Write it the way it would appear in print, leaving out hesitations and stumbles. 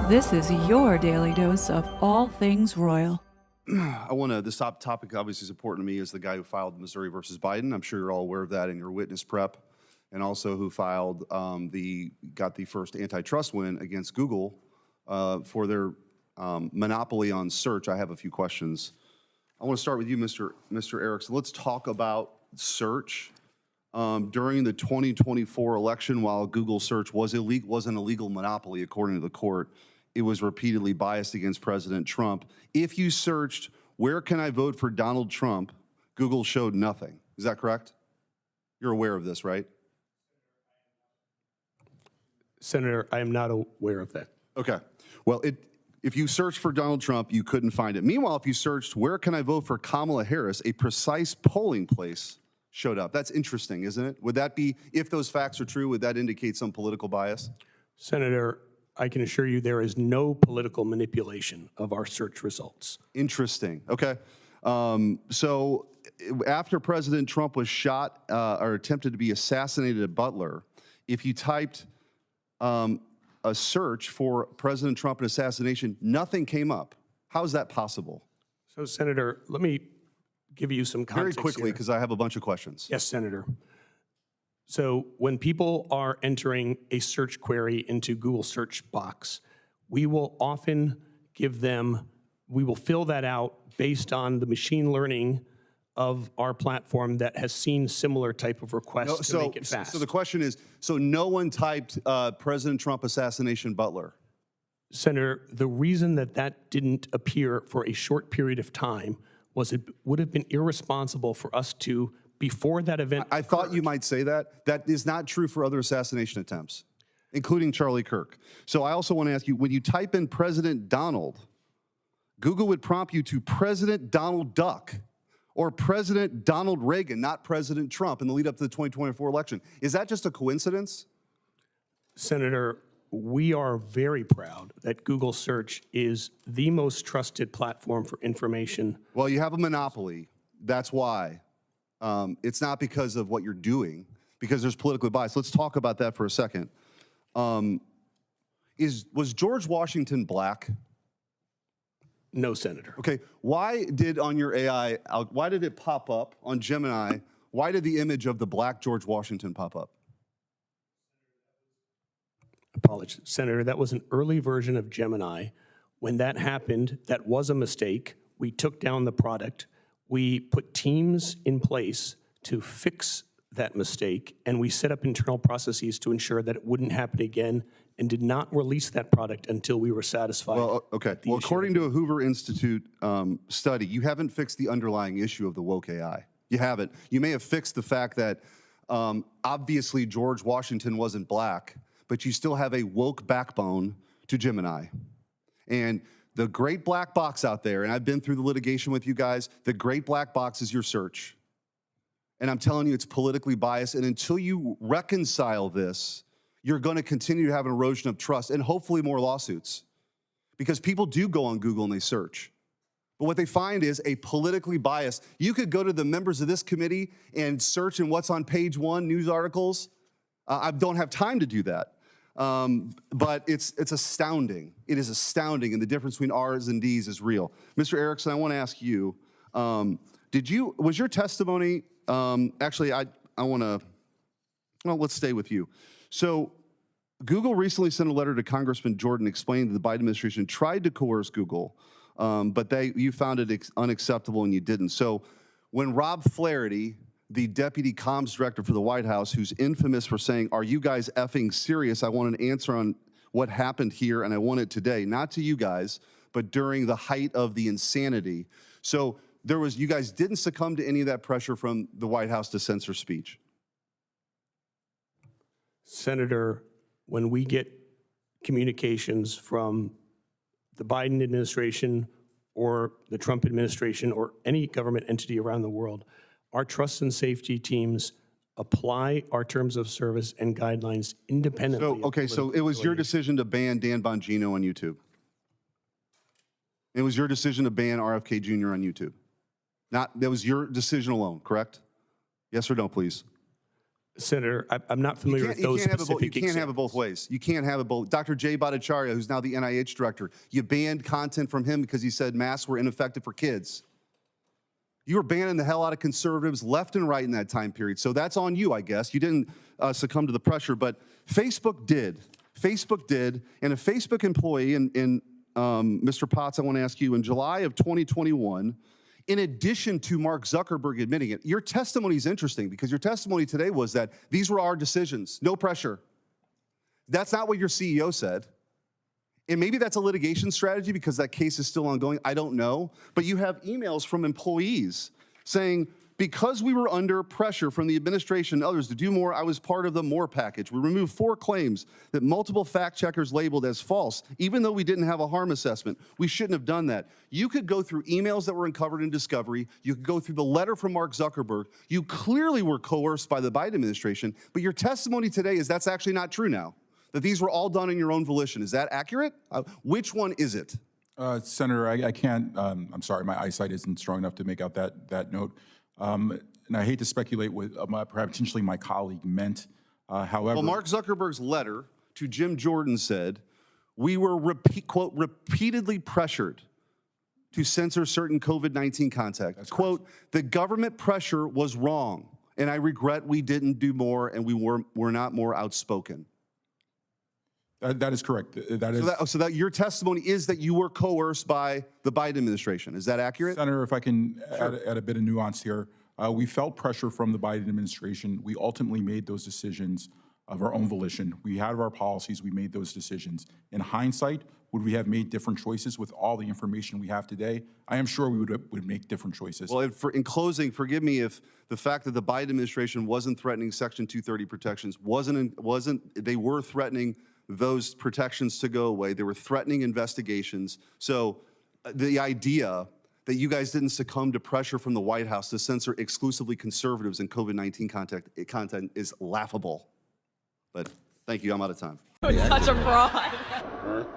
This is your daily dose of all things royal. This topic obviously is important to me as the guy who filed Missouri versus Biden. I'm sure you're all aware of that in your witness prep, and also who filed got the first antitrust win against Google for their monopoly on search. I have a few questions. I want to start with you, Mr. Erickson. Let's talk about search. During the 2024 election, while Google search was an illegal monopoly, according to the court, it was repeatedly biased against President Trump. If you searched, where can I vote for Donald Trump, Google showed nothing. Is that correct? You're aware of this, right? Senator, I am not aware of that. Okay. Well, if you searched for Donald Trump, you couldn't find it. Meanwhile, if you searched, where can I vote for Kamala Harris, a precise polling place showed up. That's interesting, isn't it? Would that be, if those facts are true, would that indicate some political bias? Senator, I can assure you there is no political manipulation of our search results. Interesting. Okay. So after President Trump was shot or attempted to be assassinated at Butler, if you typed a search for President Trump and assassination, nothing came up. How is that possible? So, Senator, let me give you some context very quickly, because I have a bunch of questions. Yes, Senator. So when people are entering a search query into Google search box, we will often we will fill that out based on the machine learning of our platform that has seen similar type of requests to make it fast. So the question is, so no one typed President Trump assassination Butler? Senator, the reason that didn't appear for a short period of time was it would have been irresponsible for us to, before that event I thought you might say that. That is not true for other assassination attempts, including Charlie Kirk. So I also want to ask you, when you type in President Donald, Google would prompt you to President Donald Duck or President Donald Reagan, not President Trump, in the lead up to the 2024 election. Is that just a coincidence? Senator, we are very proud that Google Search is the most trusted platform for information. Well, you have a monopoly. That's why. It's not because of what you're doing, because there's political bias. Let's talk about that for a second. Was George Washington black? No, Senator. Okay, why did on your AI, why did it pop up on Gemini? Why did the image of the black George Washington pop up? Apologies, Senator, that was an early version of Gemini. When that happened, that was a mistake. We took down the product. We put teams in place to fix that mistake, and we set up internal processes to ensure that it wouldn't happen again, and did not release that product until we were satisfied. Well, okay. Well, according to a Hoover Institute study, you haven't fixed the underlying issue of the woke AI. You haven't. You may have fixed the fact that obviously George Washington wasn't black, but you still have a woke backbone to Gemini. And the great black box out there, and I've been through the litigation with you guys, the great black box is your search. And I'm telling you, it's politically biased. And until you reconcile this, you're going to continue to have an erosion of trust and hopefully more lawsuits. Because people do go on Google and they search. But what they find is a politically biased. You could go to the members of this committee and search in what's on page 1 news articles. I don't have time to do that. But it's astounding. It is astounding, and the difference between R's and D's is real. Mr. Erickson, I want to ask you, was your testimony, actually, I want to, well, let's stay with you. So Google recently sent a letter to Congressman Jordan explaining that the Biden administration tried to coerce Google, but you found it unacceptable and you didn't. So when Rob Flaherty, the deputy comms director for the White House, who's infamous for saying, "Are you guys effing serious?" I want an answer on what happened here, and I want it today, not to you guys, but during the height of the insanity. So you guys didn't succumb to any of that pressure from the White House to censor speech. Senator, when we get communications from the Biden administration or the Trump administration or any government entity around the world, our trust and safety teams apply our terms of service and guidelines independently. So it was your decision to ban Dan Bongino on YouTube. It was your decision to ban RFK Jr. on YouTube. That was your decision alone, correct? Yes or no, please? Senator, I'm not familiar with those specific You can't have it both ways. You can't have it both. Dr. Jay Bhattacharya, who's now the NIH director, you banned content from him because he said masks were ineffective for kids. You were banning the hell out of conservatives left and right in that time period. So that's on you, I guess. You didn't succumb to the pressure, but Facebook did. Facebook did, and a Facebook employee, Mr. Potts, I want to ask you, in July of 2021, in addition to Mark Zuckerberg admitting it, your testimony is interesting because your testimony today was that these were our decisions, no pressure. That's not what your CEO said. And maybe that's a litigation strategy because that case is still ongoing. I don't know. But you have emails from employees saying, because we were under pressure from the administration and others to do more, I was part of the MORE package. We removed 4 claims that multiple fact checkers labeled as false, even though we didn't have a harm assessment. We shouldn't have done that. You could go through emails that were uncovered in discovery. You could go through the letter from Mark Zuckerberg. You clearly were coerced by the Biden administration, but your testimony today is that's actually not true now, that these were all done in your own volition. Is that accurate? Which one is it? Senator, I can't, I'm sorry, my eyesight isn't strong enough to make out that note. And I hate to speculate what perhaps potentially my colleague meant. However, well, Mark Zuckerberg's letter to Jim Jordan said, we were, quote, repeatedly pressured to censor certain COVID-19 content. That's quote, correct. The government pressure was wrong, and I regret we didn't do more and we were not more outspoken. That is correct. So that your testimony is that you were coerced by the Biden administration. Is that accurate? Senator, if I can add a bit of nuance here. We felt pressure from the Biden administration. We ultimately made those decisions of our own volition. We had our policies. We made those decisions. In hindsight, would we have made different choices with all the information we have today? I am sure we would make different choices. Well, in closing, forgive me if the fact that the Biden administration wasn't threatening Section 230 protections, they were threatening those protections to go away. They were threatening investigations. So the idea that you guys didn't succumb to pressure from the White House to censor exclusively conservatives and COVID-19 content is laughable. But thank you, I'm out of time. Such a fraud.